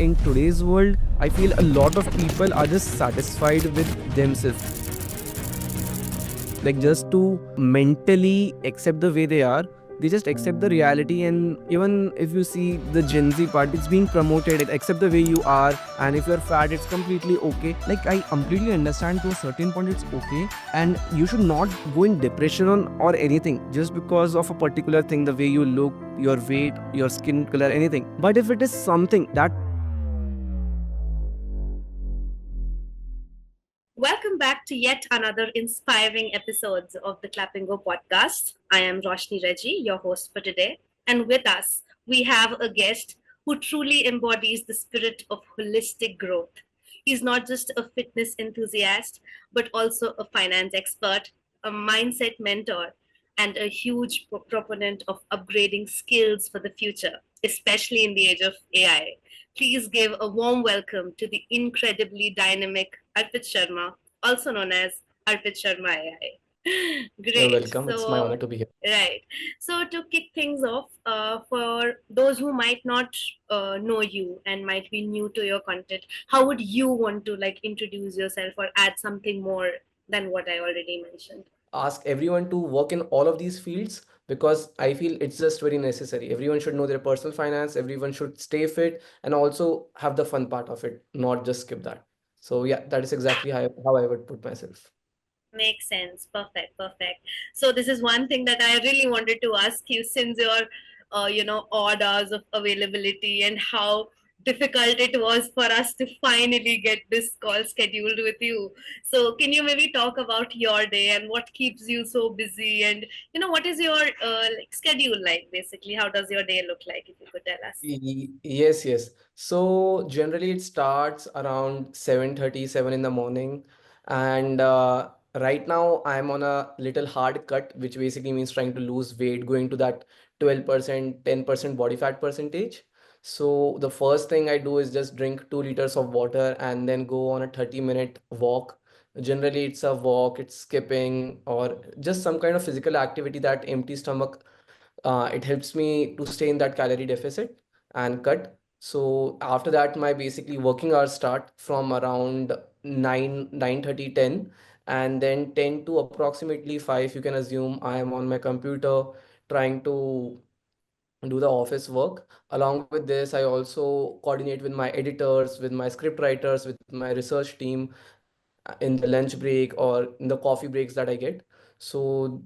in today's world, I feel a lot of people are just satisfied with themselves. Like just to mentally accept the way they are, they just accept the reality. And even if you see the Gen Z part, it's being promoted, accept the way you are, and if you're fat, it's completely okay. Like I completely understand to a certain point it's okay, and you should not go in depression on or anything just because of a particular thing, the way you look, your weight, your skin color, anything. But if it is something that Welcome back to yet another inspiring episode of the Clapingo podcast. I am Roshni Reggie, your host for today. And with us, we have a guest who truly embodies the spirit of holistic growth. He's not just a fitness enthusiast, but also a finance expert, a mindset mentor, and a huge proponent of upgrading skills for the future, especially in the age of AI. Please give a warm welcome to the incredibly dynamic Arpit Sharma, also known as Arpit Sharma AI. You're Great. welcome. It's my So, honor to be here. right. So, to kick things off, for those who might not know you and might be new to your content, how would you want to like introduce yourself or add something more than what I already mentioned? Ask everyone to work in all of these fields because I feel it's just very necessary. Everyone should know their personal finance, everyone should stay fit and also have the fun part of it, not just skip that. So yeah, that is exactly how I would put myself. Makes sense. Perfect. Perfect. So this is one thing that I really wanted to ask you since your, odd hours of availability and how difficult it was for us to finally get this call scheduled with you. So can you maybe talk about your day and what keeps you so busy and what is your like schedule like basically? How does your day look like if you could tell us? Yes, yes. So generally it starts around 7:37 in the morning. And right now I'm on a little hard cut, which basically means trying to lose weight, going to that 12%, 10% body fat percentage. So the first thing I do is just drink 2 liters of water and then go on a 30-minute walk. Generally it's a walk, it's skipping or just some kind of physical activity that empty stomach. It helps me to stay in that calorie deficit and cut. So after that, my basically working hours start from around 9:30, 10, and then 10 to approximately 5. You can assume I am on my computer trying to do the office work. Along with this, I also coordinate with my editors, with my script writers, with my research team in the lunch break or in the coffee breaks that I get. So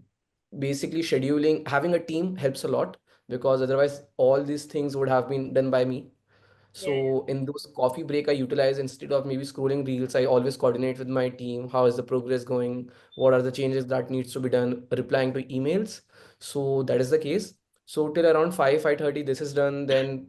basically scheduling, having a team helps a lot because otherwise all these things would have been done by me. Yeah, yeah. So in those coffee break, I utilize instead of maybe scrolling reels, I always coordinate with my team. How is the progress going? What are the changes that needs to be done? Replying to emails. So that is the case. So till around 5, 5:30, this is done. Then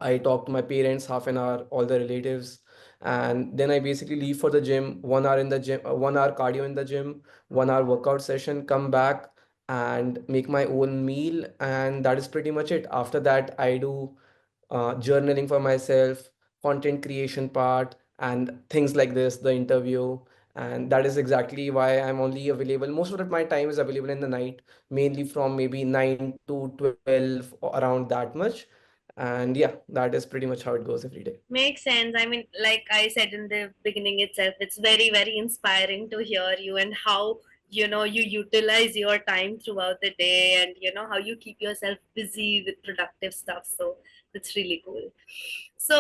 I talk to my parents half an hour, all the relatives, and then I basically leave for the gym. 1 hour in the gym, 1 hour cardio in the gym, 1 hour workout session. Come back and make my own meal, and that is pretty much it. After that, I do journaling for myself, content creation part, and things like this, the interview. And that is exactly why I'm only available. Most of my time is available in the night, mainly from maybe 9 to 12, or around that much. And yeah, that is pretty much how it goes every day. Makes sense. I mean, like I said in the beginning itself, it's very, very inspiring to hear you and how, you utilize your time throughout the day and, how you keep yourself busy with productive stuff. So that's really cool. So,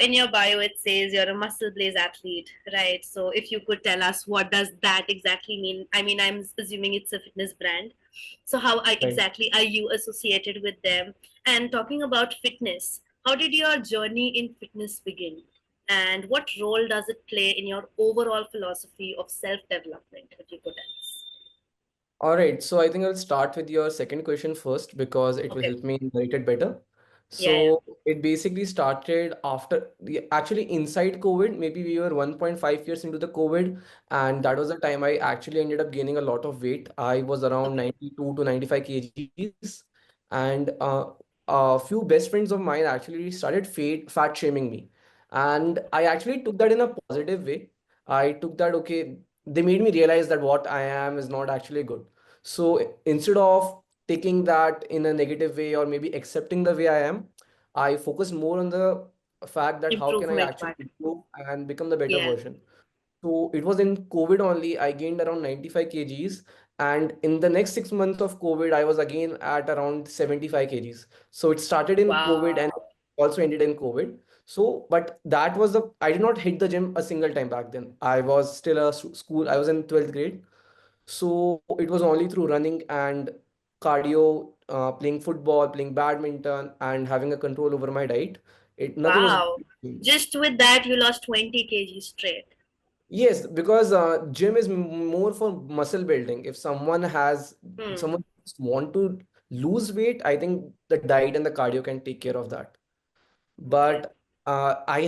in your bio, it says you're a muscle blaze athlete, right? So, if you could tell us what does that exactly mean? I mean, I'm assuming it's a fitness brand. So, how Right. exactly are you associated with them? And talking about fitness, how did your journey in fitness begin? And what role does it play in your overall philosophy of self development, if you could tell us? All right, so I think I'll start with your second question first because it will Okay. help me narrate it better. Yeah, yeah. So it basically started after actually inside COVID. Maybe we were 1.5 years into the COVID, and that was the time I actually ended up gaining a lot of weight. I was around Okay. 92 to 95 kgs, and a few best friends of mine actually started fat shaming me, and I actually took that in a positive way. I took that, okay, they made me realize that what I am is not actually good. So instead of taking that in a negative way or maybe accepting the way I am, I focus more on the fact that how can I Improvement actually part. improve and become the better Yeah. version. So it was in COVID only. I gained around 95 kgs. And in the next 6 months of COVID, I was again at around 75 kgs. So it started in COVID and Wow. also ended in COVID. So, but that was I did not hit the gym a single time back then. I was still school, I was in 12th grade. So it was only through running and cardio, playing football, playing badminton, and having a control over my diet. Nothing was. Wow. Just with that, you lost 20 kg straight. Yes, because gym is more for muscle building. If Hmm. someone want to lose weight, I think the diet and the cardio can take care of that. Okay. But I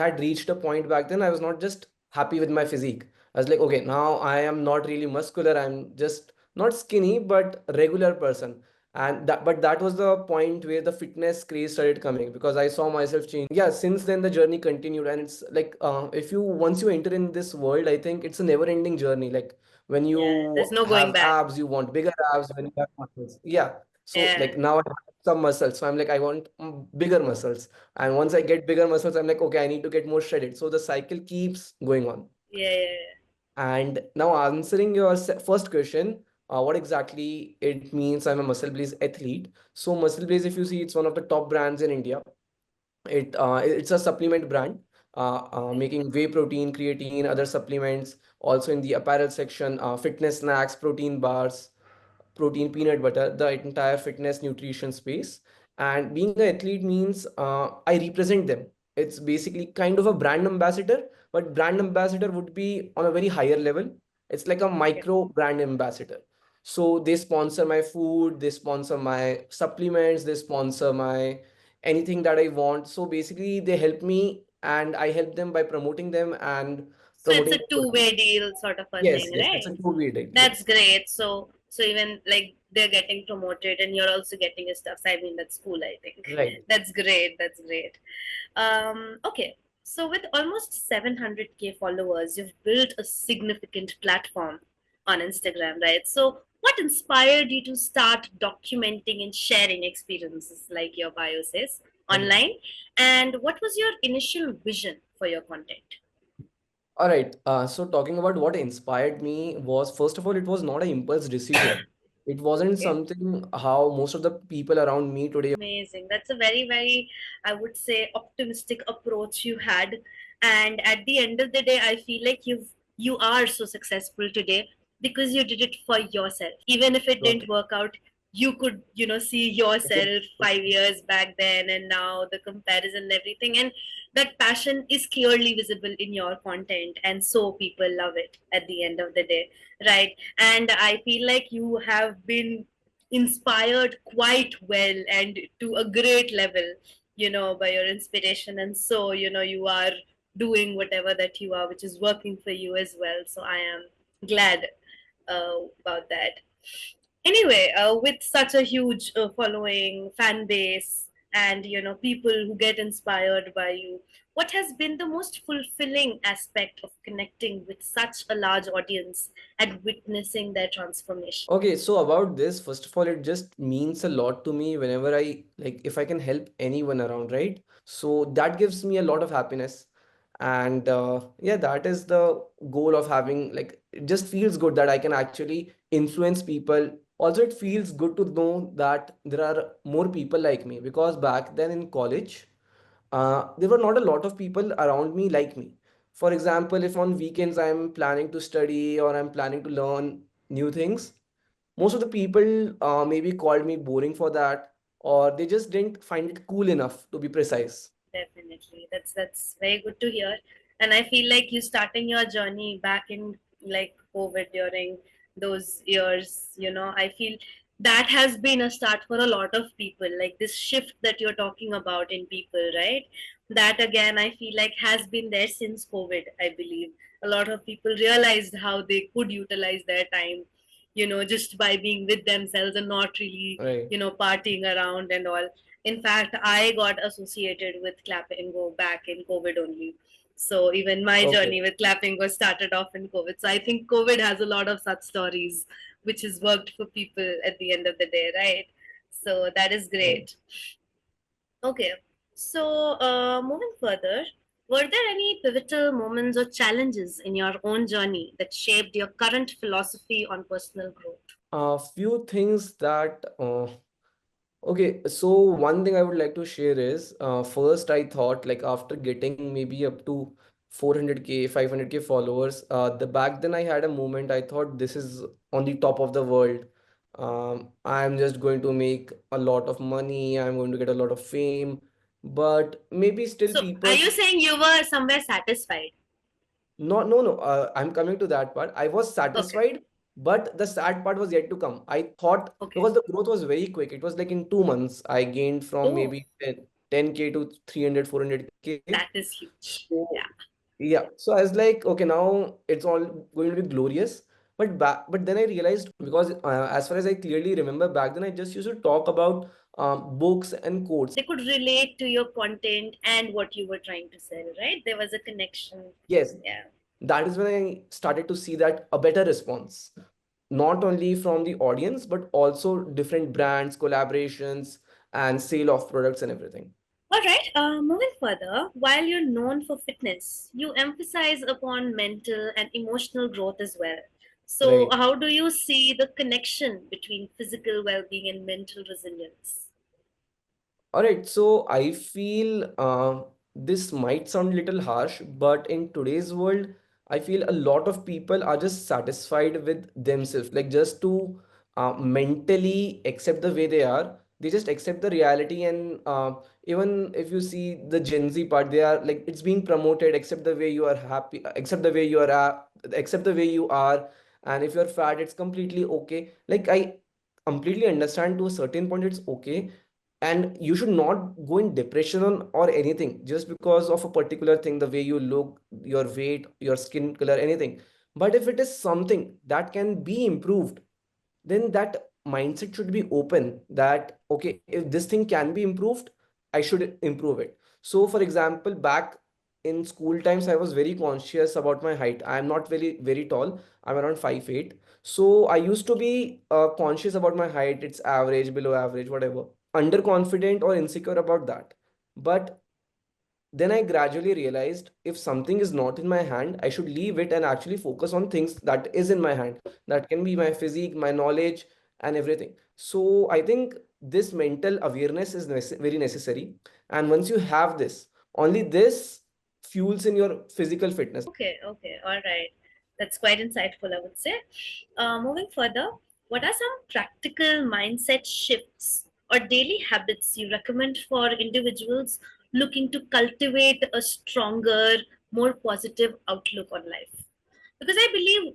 had reached a point back then. I was not just happy with my physique. I was like, okay, now I am not really muscular. I'm just not skinny, but regular person. And that was the point where the fitness craze started coming because I saw myself change. Yeah, since then the journey continued, and it's like if you once you enter in this world, I think it's a never-ending journey. Like when Yeah. There's you no going have back. abs, you want bigger abs. When you have muscles, yeah. So Yeah. like now I have some muscles, so I'm like I want bigger muscles, and once I get bigger muscles, I'm like okay, I need to get more shredded. So the cycle keeps going on. Yeah. Yeah. And now answering your first question, what exactly it means I'm a muscle blaze athlete. So muscle blaze, if you see, it's one of the top brands in India. It's a supplement brand, Okay. making whey protein, creatine, other supplements. Also in the apparel section, fitness snacks, protein bars, protein, peanut butter, the entire fitness nutrition space. And being an athlete means I represent them. It's basically kind of a brand ambassador, but brand ambassador would be on a very higher level. It's like a Okay. micro brand ambassador. So they sponsor my food, they sponsor my supplements, they sponsor my anything that I want. So basically they help me and I help them by promoting them and So it's promoting a the product. two-way deal sort of a Yes, thing, yes, it's a right? two-way deal. That's Yes, great. So even like they're getting promoted and you're also getting your stuff. So I mean that's cool, I think. right. That's great. That's great. Okay. So with almost 700K followers, you've built a significant platform on Instagram, right? So what inspired you to start documenting and sharing experiences like your bio says Mhm. online? And what was your initial vision for your content? All right. So talking about what inspired me was, first of all, it was not an impulse decision. It wasn't Okay. something how most of the people around me today. Amazing. That's a very, very, I would say, optimistic approach you had. And at the end of the day, I feel like you are so successful today because you did it for yourself. Even if it Got didn't it. work out, you could, see I could- yourself 5 years back then and now the comparison and everything. And that passion is clearly visible in your content. And so people love it at the end of the day. Right. And I feel like you have been inspired quite well and to a great level, by your inspiration. And so, you are doing whatever that you are, which is working for you as well. So I am glad about that. Anyway, with such a huge following, fan base, and people who get inspired by you, what has been the most fulfilling aspect of connecting with such a large audience and witnessing their transformation? Okay, so about this, first of all, it just means a lot to me whenever if I can help anyone around, right? So that gives me a lot of happiness. And yeah, that is the goal of having, like, it just feels good that I can actually influence people. Also, it feels good to know that there are more people like me because back then in college, there were not a lot of people around me like me. For example, if on weekends I'm planning to study or I'm planning to learn new things, most of the people maybe called me boring for that, or they just didn't find it cool enough to be precise. Definitely. That's very good to hear. And I feel like you starting your journey back in like COVID during those years, I feel that has been a start for a lot of people. Like this shift that you're talking about in people, right? That again I feel like has been there since COVID, I believe. A lot of people realized how they could utilize their time, just by being with themselves and not really, Right. partying around and all. In fact, I got associated with Clapingo back in COVID only. So even my Okay. journey with Clapingo started off in COVID. So I think COVID has a lot of such stories, which has worked for people at the end of the day, right? So that is Right. great. Okay. So, moving further, were there any pivotal moments or challenges in your own journey that shaped your current philosophy on personal growth? A few things that okay, so one thing I would like to share is first I thought like after getting maybe up to 400K, 500K followers, the back then I had a moment I thought this is on the top of the world. I'm just going to make a lot of money, I'm going to get a lot of fame, but maybe still So, are people. you saying you were somewhere satisfied? No, no, no. I'm coming to that part. I was Okay, satisfied, but the sad part was yet to come. I thought okay. because the growth was very quick. It was like in 2 months, I gained from Oh, maybe 10K to 300, 400K. that is huge. So, Yeah. yeah. So I was like, okay, now it's all going to be glorious. But then I realized because as far as I clearly remember back then, I just used to talk about books and quotes. They could relate to your content and what you were trying to sell, right? There was a connection. Yes, Yeah. that is when I started to see that a better response, not only from the audience, but also different brands, collaborations, and sale of products and everything. All right, moving further, while you're known for fitness, you emphasize upon mental and emotional growth as well. So, Right. how do you see the connection between physical well being and mental resilience? All right, so I feel this might sound a little harsh, but in today's world, I feel a lot of people are just satisfied with themselves, like just to mentally accept the way they are. They just accept the reality, and even if you see the Gen Z part, they are like it's being promoted. Accept the way you are happy, accept the way you are, accept the way you are, and if you're fat, it's completely okay. Like I completely understand to a certain point, it's okay, and you should not go in depression on or anything just because of a particular thing, the way you look, your weight, your skin color, anything. But if it is something that can be improved, then that mindset should be open that okay, if this thing can be improved, I should improve it. So for example, back in school times, I was very conscious about my height. I am not very tall, I'm around 5'8". So I used to be conscious about my height, it's average, below average, whatever, underconfident or insecure about that. But then I gradually realized if something is not in my hand, I should leave it and actually focus on things that is in my hand. That can be my physique, my knowledge, and everything. So I think this mental awareness is very necessary. And once you have this, only this fuels in your physical fitness. Okay, okay, all right. That's quite insightful, I would say. Moving further, what are some practical mindset shifts or daily habits you recommend for individuals looking to cultivate a stronger, more positive outlook on life? Because I believe,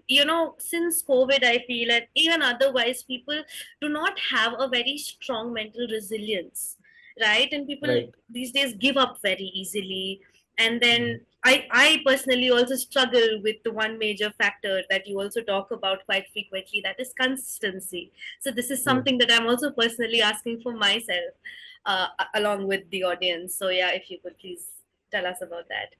since COVID, I feel, and even otherwise, people do not have a very strong mental resilience, right? And people Right. these days give up very easily. And then I personally also struggle with the one major factor that you also talk about quite frequently, that is consistency. So this is Hmm. something that I'm also personally asking for myself, along with the audience. So yeah, if you could please tell us about that.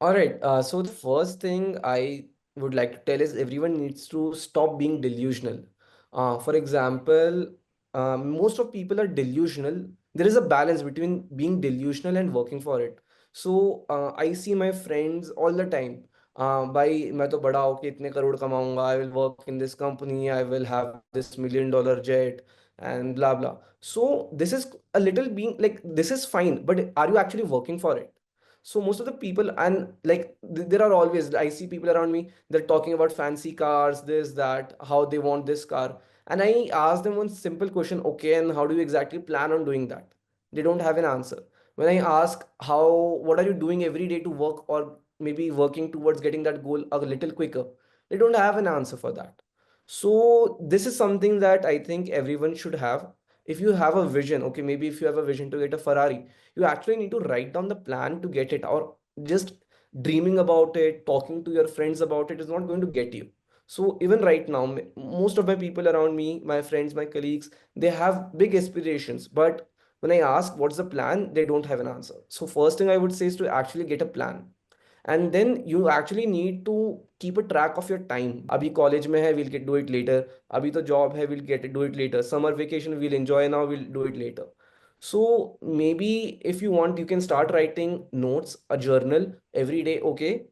All right. So the first thing I would like to tell is everyone needs to stop being delusional. For example, most of people are delusional. There is a balance between being delusional and working for it. So I see my friends all the time. भाई मैं तो बड़ा होके इतने crore कमाऊंगा. I will work in this company. I will have this $1 million jet and blah blah. So this is a little being like this is fine, but are you actually working for it? So most of the people, and like there are always, I see people around me, they're talking about fancy cars, this, that, how they want this car. And I ask them one simple question, okay, and how do you exactly plan on doing that? They don't have an answer. When I ask what are you doing every day to work or maybe working towards getting that goal a little quicker, they don't have an answer for that. So this is something that I think everyone should have. If you have a vision, okay, maybe if you have a vision to get a Ferrari, you actually need to write down the plan to get it, or just dreaming about it, talking to your friends about it is not going to get you. So even right now, most of my people around me, my friends, my colleagues, they have big aspirations, but when I ask what's the plan, they don't have an answer. So first thing I would say is to actually get a plan, and then you actually need to keep a track of your time. Abhi college mein hai, we'll get do it later. Abhi to job hai, we'll get do it later. Summer vacation we'll enjoy now, we'll do it later. So maybe if you want, you can start writing notes, a journal every day. Okay,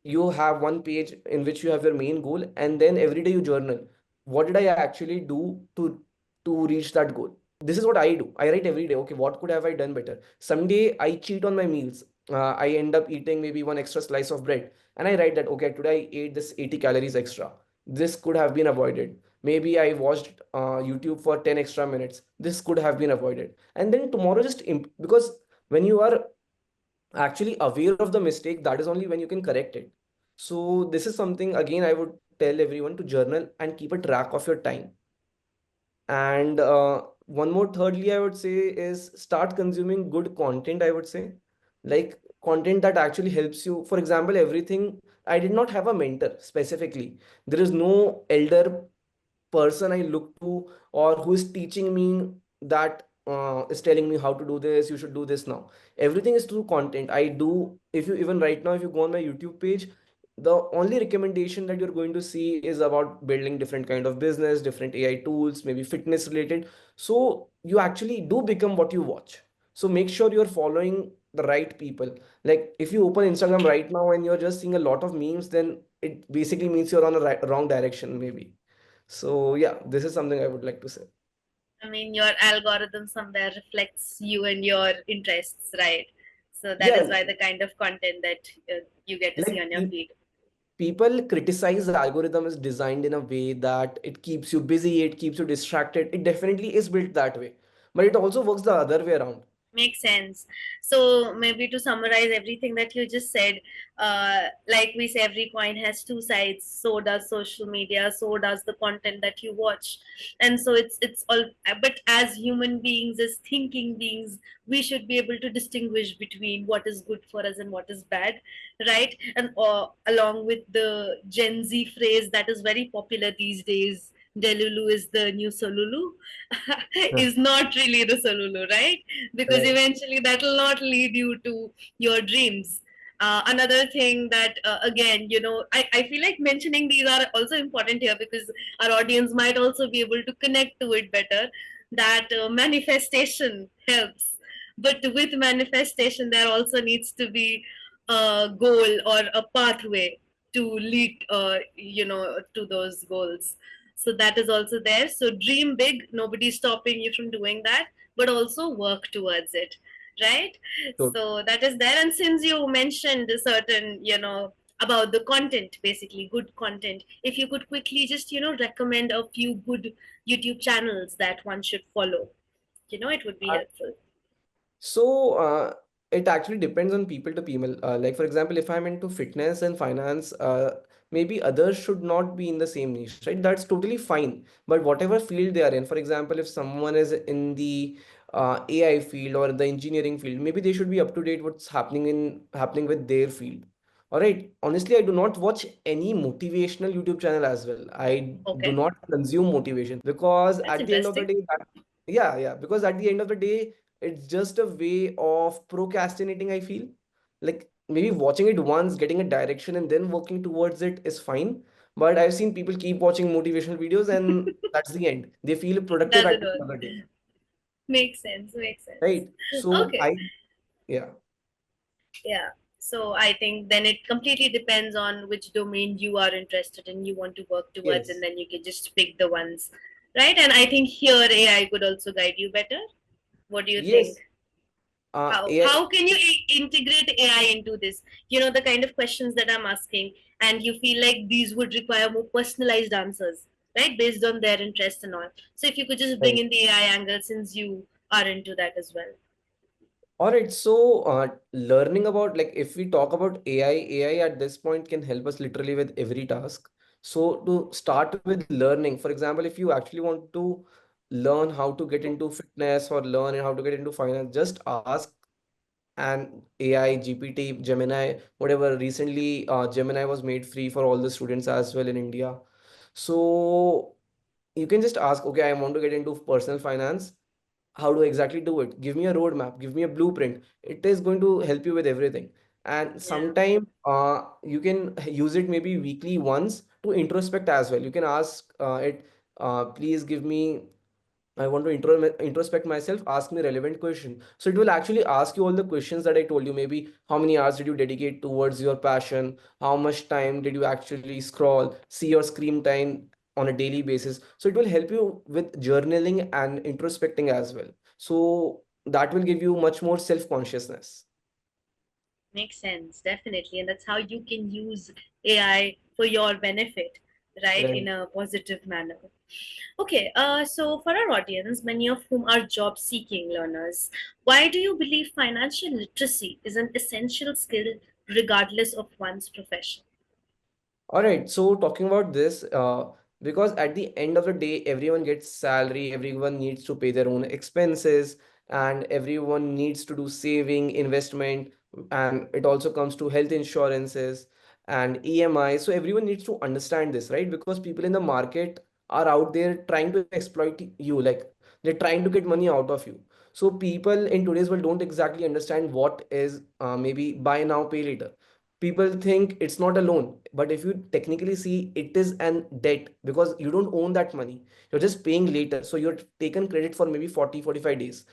you have one page in which you have your main goal, and then every day you journal. What did I actually do to reach that goal? This is what I do. I write every day. Okay, what could have I done better? Someday I cheat on my meals. I end up eating maybe one extra slice of bread, and I write that okay, today I ate this 80 calories extra. This could have been avoided. Maybe I watched YouTube for 10 extra minutes. This could have been avoided. And then tomorrow because when you are actually aware of the mistake, that is only when you can correct it. So this is something again I would tell everyone to journal and keep a track of your time. And one more thirdly I would say is start consuming good content, I would say, like content that actually helps you. For example, everything, I did not have a mentor specifically. There is no elder person I look to or who is teaching me, that is telling me how to do this, you should do this now. Everything is through content I do. If you even right now, if you go on my YouTube page, the only recommendation that you're going to see is about building different kind of business, different AI tools, maybe fitness related. So you actually do become what you watch. So make sure you're following the right people. Like if you open Instagram right now and you're just seeing a lot of memes, then it basically means you're on a wrong direction maybe. So yeah, this is something I would like to say. I mean, your algorithm somewhere reflects you and your interests, right? So that is Yeah, why the kind of content that you get to see like on your feed. people criticize the algorithm is designed in a way that it keeps you busy, it keeps you distracted. It definitely is built that way, but it also works the other way around. Makes sense. So maybe to summarize everything that you just said, like we say, every coin has two sides. So does social media. So does the content that you watch, and so it's all. But as human beings, as thinking beings, we should be able to distinguish between what is good for us and what is bad, right? And along with the Gen Z phrase that is very popular these days, Delulu is the new Solulu, Huh. is not really the Solulu, right? Because Right. eventually that will not lead you to your dreams. Another thing that again, I feel like mentioning these are also important here because our audience might also be able to connect to it better, that manifestation helps, but with manifestation there also needs to be a goal or a pathway to lead to those goals. So that is also there. So dream big, nobody's stopping you from doing that, but also work towards it, right? So So that is there. And since you mentioned a certain about the content, basically good content, if you could quickly just recommend a few good YouTube channels that one should follow, it would be helpful. So it actually depends on people to people. Like for example, if I'm into fitness and finance, maybe others should not be in the same niche, right? That's totally fine. But whatever field they are in, for example, if someone is in the AI field or the engineering field, maybe they should be up to date what's happening with their field. All right. Honestly, I do not watch any motivational YouTube channel as well. I do Okay, not consume motivation because that's at the end of the interesting. day, yeah, because at the end of the day it's just a way of procrastinating, I feel. Like maybe watching it once, getting a direction, and then working towards it is fine. But I've seen people keep watching motivational videos, and that's the end. They feel productive at Doesn't the work. end of the day, Makes sense, makes sense. right? So Okay. yeah, Yeah. So I think then it completely depends on which domain you are interested in, you want to work towards, and yes, then you can just pick the ones, right? And I think here AI could also guide you better. What do you think? yes. AI, How can you integrate AI into this? The kind of questions that I'm asking, and you feel like these would require more personalized answers, right, based on their interest and all. So if you could just bring right. in the AI angle, since you are into that as well. All right, so learning about, like if we talk about AI at this point can help us literally with every task. So to start with learning, for example, if you actually want to learn how to get into fitness or learn how to get into finance, just ask an AI, GPT, Gemini, whatever. Recently, Gemini was made free for all the students as well in India. So you can just ask, okay, I want to get into personal finance. How do I exactly do it? Give me a roadmap, give me a blueprint. It is going to help you with everything. And Yeah. sometime you can use it maybe weekly once to introspect as well. You can ask it, please give me I want to introspect myself, ask me relevant question. So it will actually ask you all the questions that I told you. Maybe how many hours did you dedicate towards your passion? How much time did you actually scroll? See your screen time on a daily basis. So it will help you with journaling and introspecting as well. So that will give you much more self-consciousness. Makes sense, definitely. And that's how you can use AI for your benefit, right, in Right. a positive manner. Okay, so for our audience, many of whom are job seeking learners, why do you believe financial literacy is an essential skill regardless of one's profession? All right, so talking about this, because at the end of the day, everyone gets salary, everyone needs to pay their own expenses, and everyone needs to do saving, investment, and it also comes to health insurances and EMI. So everyone needs to understand this, right? Because people in the market are out there trying to exploit you, like they're trying to get money out of you. So people in today's world don't exactly understand what is maybe buy now, pay later. People think it's not a loan, but if you technically see, it is an debt because you don't own that money, you're just paying later. So you're taken credit for maybe 40-45 days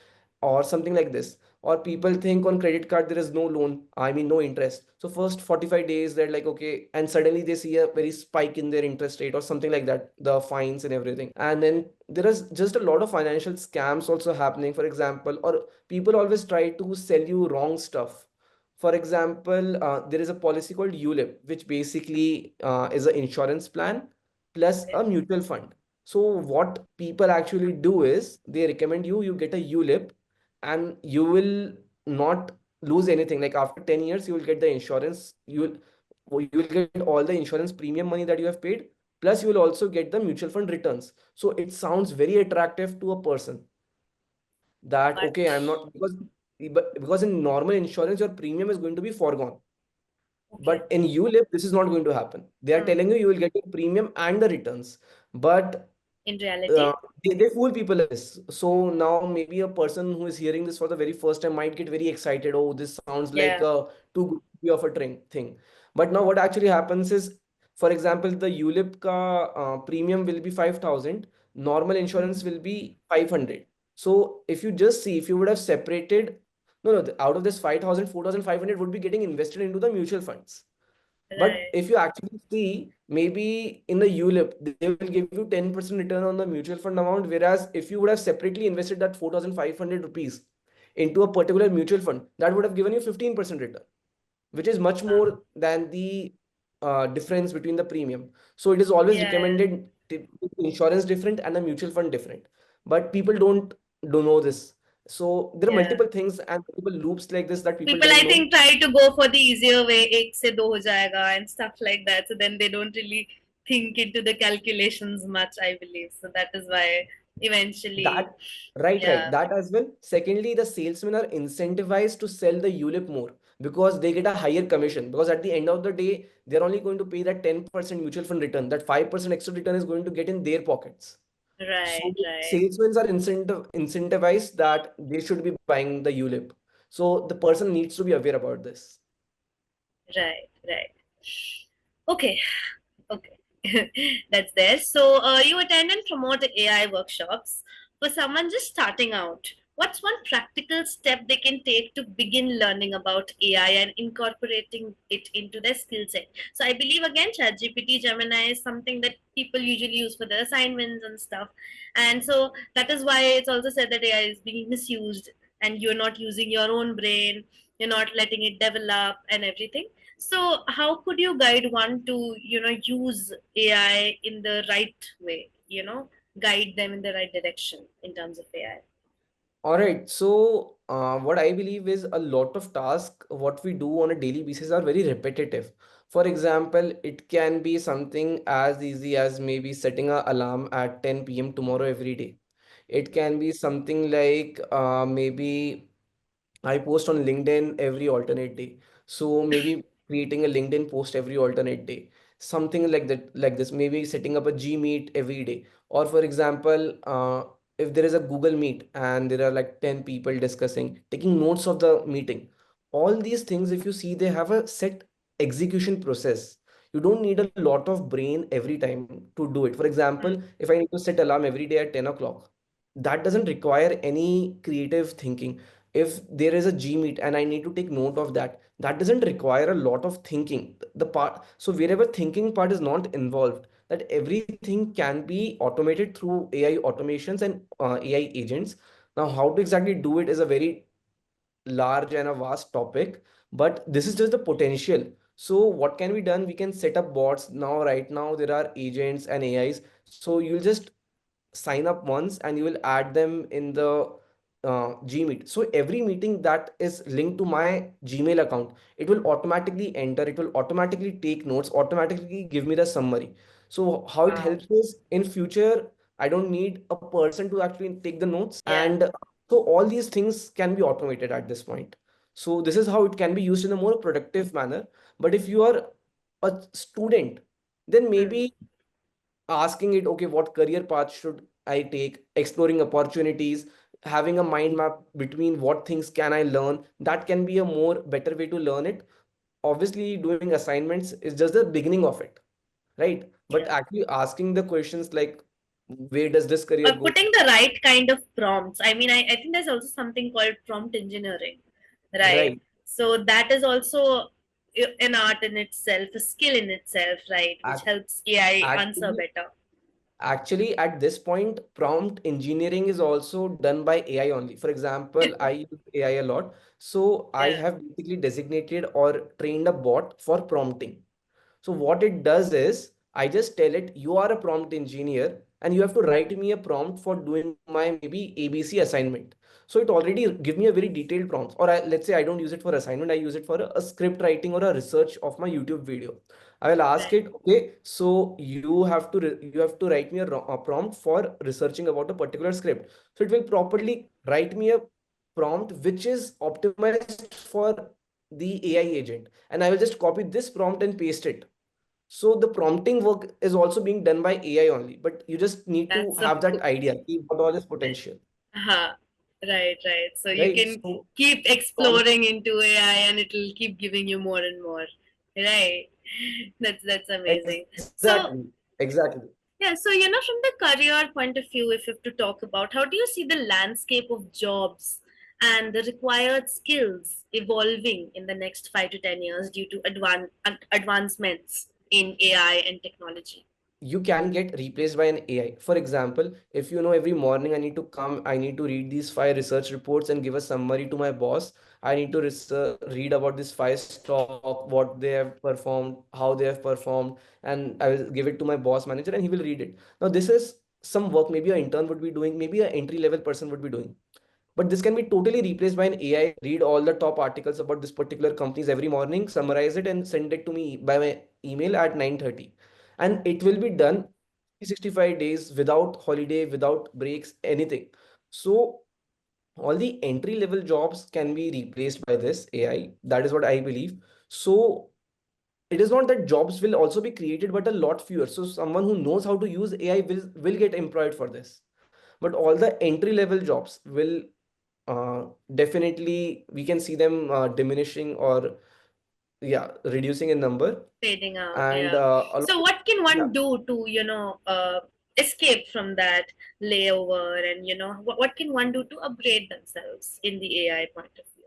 or something like this. Or people think on credit card there is no loan, I mean no interest. So first 45 days they're like okay, and suddenly they see a very spike in their interest rate or something like that, the fines and everything. And then there is just a lot of financial scams also happening, for example, or people always try to sell you wrong stuff. For example, there is a policy called ULIP, which basically is an insurance plan plus Okay. a mutual fund. So what people actually do is they recommend you get a ULIP, and you will not lose anything. Like after 10 years, you will get the insurance. You will get all the insurance premium money that you have paid. Plus, you will also get the mutual fund returns. So it sounds very attractive to a person that But okay, I'm not because in normal insurance your premium is going to be foregone, okay. but in ULIP this is not going to happen. They are Hmm. telling you will get your premium and the returns, but In uh, reality, they fool people like this. So now maybe a person who is hearing this for the very first time might get very excited. Oh, this sounds like yeah. a too good to be of a thing. But now what actually happens is, for example, the ULIP ka premium will be 5,000. Normal insurance will be 500. So if you just see, if you would have separated, no, out of this 5,000, 4,500 would be getting invested into the mutual funds. But Right. if you actually see, maybe in the ULIP, they will give you 10% return on the mutual fund amount. Whereas if you would have separately invested that 4,500 rupees into a particular mutual fund, that would have given you 15% return, which is much Wow. more than the difference between the premium. So it is always Yeah, yeah. recommended to keep the insurance different and the mutual fund different. But people don't know this. So there are Yeah. multiple things and multiple loops like this that people People don't I know. think try to go for the easier way, ek se do ho jayega and stuff like that. So then they don't really think into the calculations much, I believe. So that is why eventually, That right, yeah, that as well. Secondly, the salesmen are incentivized to sell the ULIP more because they get a higher commission. Because at the end of the day, they're only going to pay that 10% mutual fund return. That 5% extra return is going to get in their pockets. So right, right, salesmen are incentivized that they should be buying the ULIP. So the person needs to be aware about this. right, right. Okay, okay. That's there. So you attend and promote AI workshops. For someone just starting out, what's one practical step they can take to begin learning about AI and incorporating it into their skill set? So I believe again, ChatGPT, Gemini is something that people usually use for their assignments and stuff. And so that is why it's also said that AI is being misused and you're not using your own brain, you're not letting it develop and everything. So how could you guide one to, use AI in the right way, guide them in the right direction in terms of AI? All right. So, what I believe is a lot of tasks, what we do on a daily basis are very repetitive. For example, it can be something as easy as maybe setting an alarm at 10 p.m. tomorrow every day. It can be something like maybe I post on LinkedIn every alternate day. So maybe creating a LinkedIn post every alternate day. Something like that, like this. Maybe setting up a G Meet every day. Or for example, if there is a Google Meet and there are like 10 people discussing, taking notes of the meeting. All these things, if you see, they have a set execution process. You don't need a lot of brain every time to do it. For example, if I need to set alarm every day at 10 o'clock, that doesn't require any creative thinking. If there is a Gmeet and I need to take note of that, that doesn't require a lot of thinking. The part, so wherever thinking part is not involved, that everything can be automated through AI automations and AI agents. Now, how to exactly do it is a very large and a vast topic, but this is just the potential. So what can be done? We can set up bots now. Right now, there are agents and AIs. So you'll just sign up once and you will add them in the Gmeet. So every meeting that is linked to my Gmail account, it will automatically enter, it will automatically take notes, automatically give me the summary. So how it Wow. helps is in future, I don't need a person to actually take the notes. Yeah. And so all these things can be automated at this point. So this is how it can be used in a more productive manner. But if you are a student, then Hmm. maybe asking it, okay, what career path should I take, exploring opportunities, having a mind map between what things can I learn, that can be a more better way to learn it. Obviously doing assignments is just the beginning of it, right? But Yeah. actually asking the questions like, where does this career Or go? putting the right kind of prompts. I mean, I think there's also something called prompt engineering, right? Right. So that is also an art in itself, a skill in itself, right? Which Ac- helps AI answer Actually, better. Actually, at this point, prompt engineering is also done by AI only. For example, I use AI a lot. So I Yeah. have basically designated or trained a bot for prompting. So what it does is I just tell it, you are a prompt engineer and you have to write me a prompt for doing my maybe ABC assignment. So it already give me a very detailed prompt. Or let's say I don't use it for assignment, I use it for a script writing or a research of my YouTube video. I will ask Right. it, okay, so you have to write me a prompt for researching about a particular script. So it will properly write me a prompt which is optimized for the AI agent, and I will just copy this prompt and paste it. So the prompting work is also being done by AI only, but you just need to That's so have that cool. idea, what all is potential, Uh-huh. Right, right. So you right? can So keep prompt, exploring into AI and it'll keep giving you more and more. Right. That's amazing. So exactly, exactly. yeah, so from the career point of view, if you have to talk about how do you see the landscape of jobs and the required skills evolving in the next 5 to 10 years due to advancements in AI and technology? You can get replaced by an AI. For example, if you know every morning I need to come, I need to read these five research reports and give a summary to my boss. I need to read about this five stock, what they have performed, how they have performed, and I will give it to my boss manager and he will read it. Now, this is some work maybe an intern would be doing, maybe an entry level person would be doing. But this can be totally replaced by an AI. Read all the top articles about this particular companies every morning, summarize it, and send it to me by my email at 9:30. And it will be done 365 days without holiday, without breaks, anything. So all the entry level jobs can be replaced by this AI. That is what I believe. So it is not that jobs will also be created, but a lot fewer. So someone who knows how to use AI will get employed for this. But all the entry level jobs will uh, definitely we can see them diminishing or yeah reducing in number. Fading out, And yeah. a lot So of, what can yeah. one do to, escape from that layover and, what can one do to upgrade themselves in the AI point of view?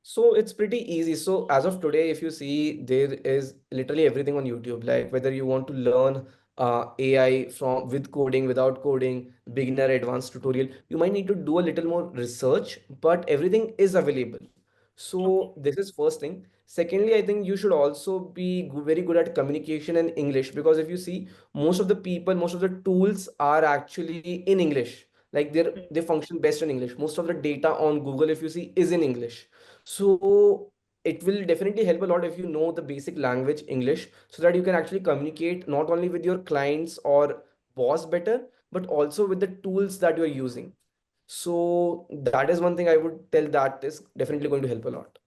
So it's pretty easy. So as of today, if you see, there is literally everything on YouTube. Like whether you want to learn AI from with coding, without coding, beginner, advanced tutorial, you might need to do a little more research, but everything is available. Okay. So this is first thing. Secondly, I think you should also be very good at communication and English, because if you see, most of the people, most of the tools are actually in English. Like Hmm. they function best in English. Most of the data on Google, if you see, is in English. So it will definitely help a lot if you know the basic language English, so that you can actually communicate not only with your clients or boss better, but also with the tools that you're using. So that is one thing I would tell that is definitely going to help a lot.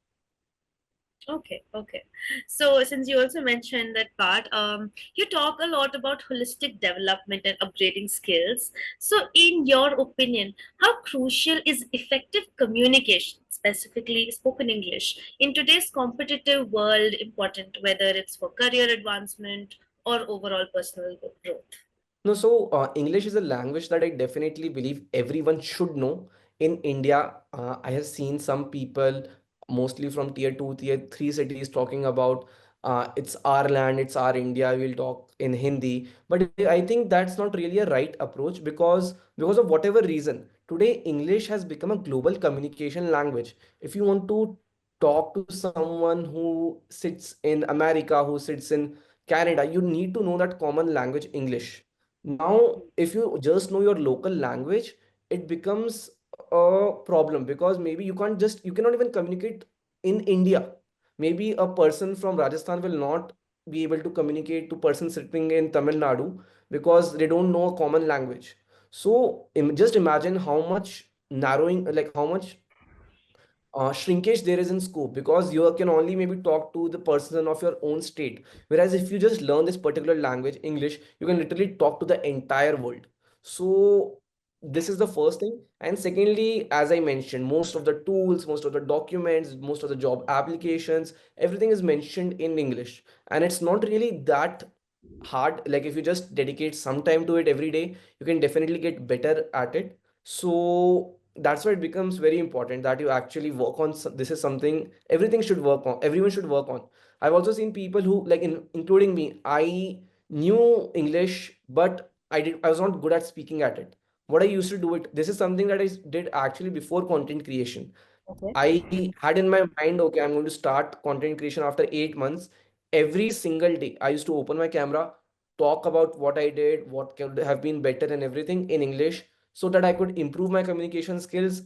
Okay, okay. So since you also mentioned that part, you talk a lot about holistic development and upgrading skills. So in your opinion, how crucial is effective communication, specifically spoken English, in today's competitive world important, whether it's for career advancement or overall personal growth? No, so English is a language that I definitely believe everyone should know. In India, I have seen some people, mostly from tier two, tier three cities, talking about it's our land, it's our India, we'll talk in Hindi. But I think that's not really a right approach because of whatever reason. Today, English has become a global communication language. If you want to talk to someone who sits in America, who sits in Canada, you need to know that common language, English. Now, if you just know your local language, it becomes a problem because maybe you cannot even communicate in India. Maybe a person from Rajasthan will not be able to communicate to person sitting in Tamil Nadu because they don't know a common language. So just imagine how much narrowing, like how much shrinkage there is in scope because you can only maybe talk to the person of your own state, whereas if you just learn this particular language, English, you can literally talk to the entire world. So this is the first thing. And secondly, as I mentioned, most of the tools, most of the documents, most of the job applications, everything is mentioned in English, and it's not really that hard. Like if you just dedicate some time to it every day, you can definitely get better at it. So that's why it becomes very important that you actually work on this is something everything should work on, everyone should work on. I've also seen people who like including me, I knew English, but I was not good at speaking at it. What I used to do it, this is something that I did actually before content creation. Okay. I had in my mind, okay, I'm going to start content creation after 8 months. Every single day, I used to open my camera, talk about what I did, what could have been better, and everything in English, so that I could improve my communication skills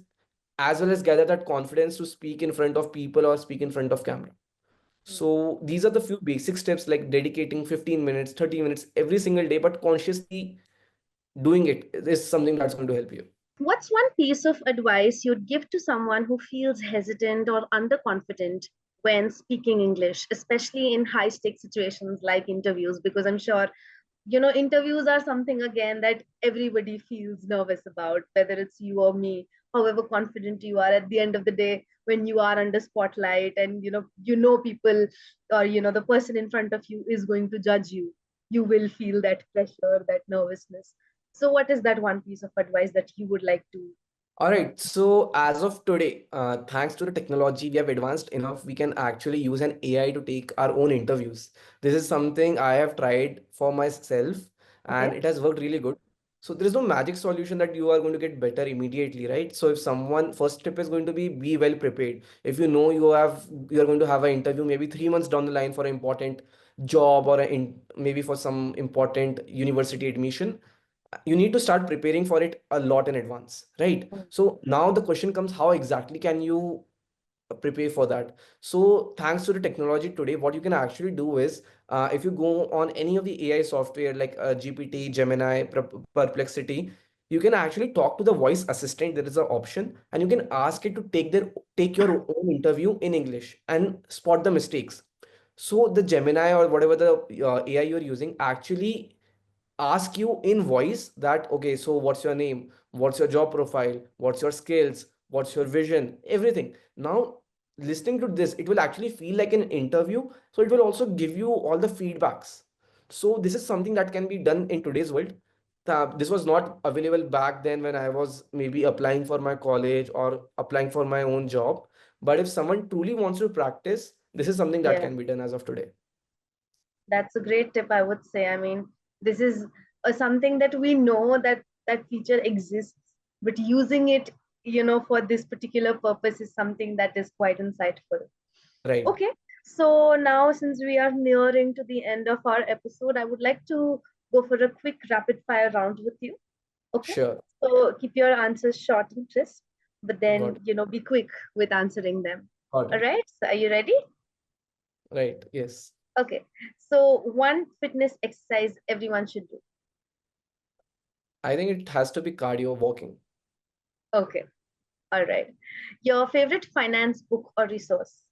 as well as gather that confidence to speak in front of people or speak in front of camera. So these are the few basic steps, like dedicating 15 minutes, 30 minutes every single day, but consciously doing it is something that's going to help you. What's one piece of advice you'd give to someone who feels hesitant or underconfident when speaking English, especially in high stakes situations like interviews? Because I'm sure, interviews are something again that everybody feels nervous about, whether it's you or me, however confident you are. At the end of the day, when you are under spotlight and people, or the person in front of you is going to judge you, you will feel that pressure, that nervousness. So what is that one piece of advice that you would like to? All right. So as of today, thanks to the technology, we have advanced enough. We can actually use an AI to take our own interviews. This is something I have tried for myself, and Okay. it has worked really good. So there is no magic solution that you are going to get better immediately, right? So if someone first step is going to be well prepared. If you know you are going to have an interview maybe 3 months down the line for an important job or maybe for some important university admission, you need to start preparing for it a lot in advance, right? So now the question comes, how exactly can you prepare for that? So thanks to the technology today, what you can actually do is, if you go on any of the AI software like GPT, Gemini, Perplexity, you can actually talk to the voice assistant. There is an option, and you can ask it to take your own interview in English and spot the mistakes. So the Gemini or whatever the AI you're using actually ask you in voice that, okay, so what's your name, what's your job profile, what's your skills, what's your vision, everything. Now listening to this, it will actually feel like an interview, so it will also give you all the feedbacks. So this is something that can be done in today's world. This was not available back then when I was maybe applying for my college or applying for my own job, but if someone truly wants to practice, this is something that Yeah. can be done as of today. That's a great tip, I would say. I mean, this is something that we know that that feature exists, but using it, for this particular purpose is something that is quite insightful. Right. Okay, so now since we are nearing to the end of our episode, I would like to go for a quick rapid fire round with you. Okay, Sure. so keep your answers short and crisp, but got then, be quick with answering them. got All it. right, so are you ready? Right. Yes. Okay, so one fitness exercise everyone should do. I think it has to be cardio walking. Okay, all right. Your favorite finance book or resource?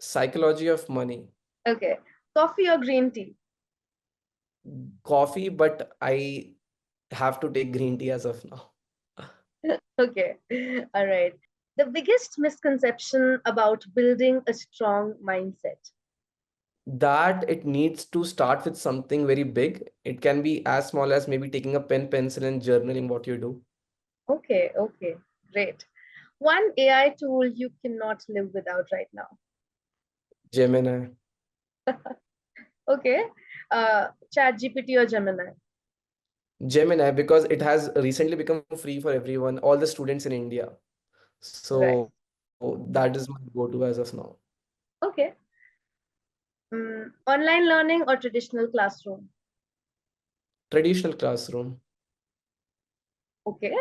Psychology of money. Okay, coffee or green tea? Coffee, but I have to take green tea as of now. Okay, all right. The biggest misconception about building a strong mindset? that it needs to start with something very big. It can be as small as maybe taking a pen, pencil, and journaling what you do. Okay, okay, great. One AI tool you cannot live without right now. Gemini. Okay, Chat GPT or Gemini. Gemini, because it has recently become free for everyone, all the students in India. Right. So that is my go-to as of now. Okay. Online learning or traditional classroom. Traditional classroom. Okay.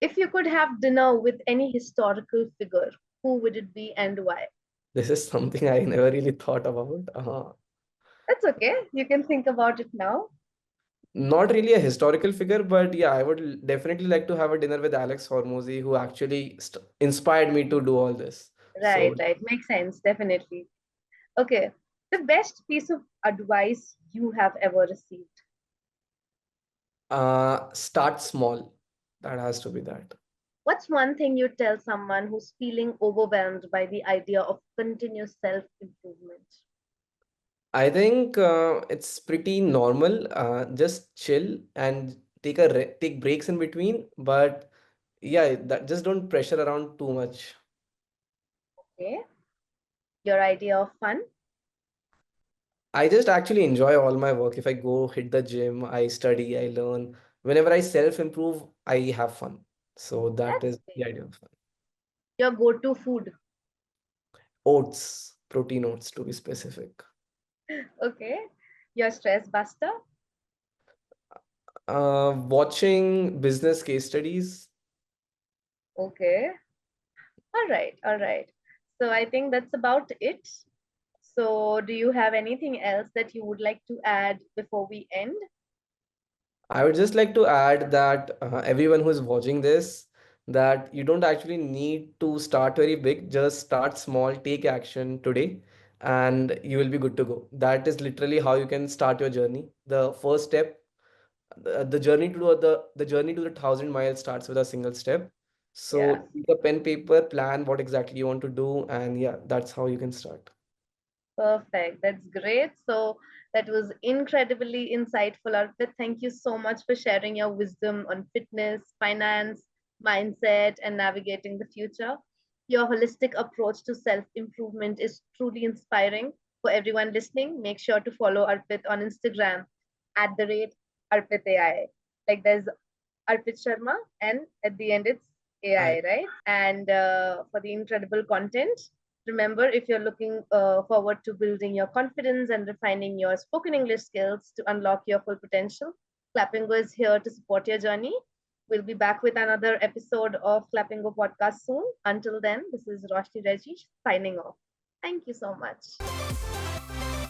If you could have dinner with any historical figure, who would it be and why? This is something I never really thought about. That's okay. You can think about it now. Not really a historical figure, but yeah, I would definitely like to have a dinner with Alex Hormozy, who actually inspired me to do all this. Right, So, right. Makes sense. Definitely. Okay. The best piece of advice you have ever received. start small. That has to be that. What's one thing you tell someone who's feeling overwhelmed by the idea of continuous self improvement? I think it's pretty normal. Just chill and take breaks in between. But yeah, that just don't pressure around too much. Okay. Your idea of fun? I just actually enjoy all my work. If I go hit the gym, I study, I learn. Whenever I self-improve, I have fun. So that That's is the great. idea of fun. Your go to food? Oats, protein oats to be specific. Okay. Your stress buster? Watching business case studies. Okay. All right. All right. So I think that's about it. So, do you have anything else that you would like to add before we end? I would just like to add that everyone who is watching this, that you don't actually need to start very big. Just start small, take action today, and you will be good to go. That is literally how you can start your journey. The first step, the journey to the journey to the 1,000 miles starts with a single step. So Yeah. take a pen, paper, plan what exactly you want to do, and yeah, that's how you can start. Perfect. That's great. So that was incredibly insightful, Arpit. Thank you so much for sharing your wisdom on fitness, finance, mindset, and navigating the future. Your holistic approach to self improvement is truly inspiring. For everyone listening, make sure to follow Arpit on Instagram at the rate Arpit AI. Like there's Arpit Sharma, and at the end it's I AI, right? And for the incredible content, remember if you're looking forward to building your confidence and refining your spoken English skills to unlock your full potential, Clapingo is here to support your journey. We'll be back with another episode of Clapingo podcast soon. Until then, this is Roshni Reggie signing off. Thank you so much.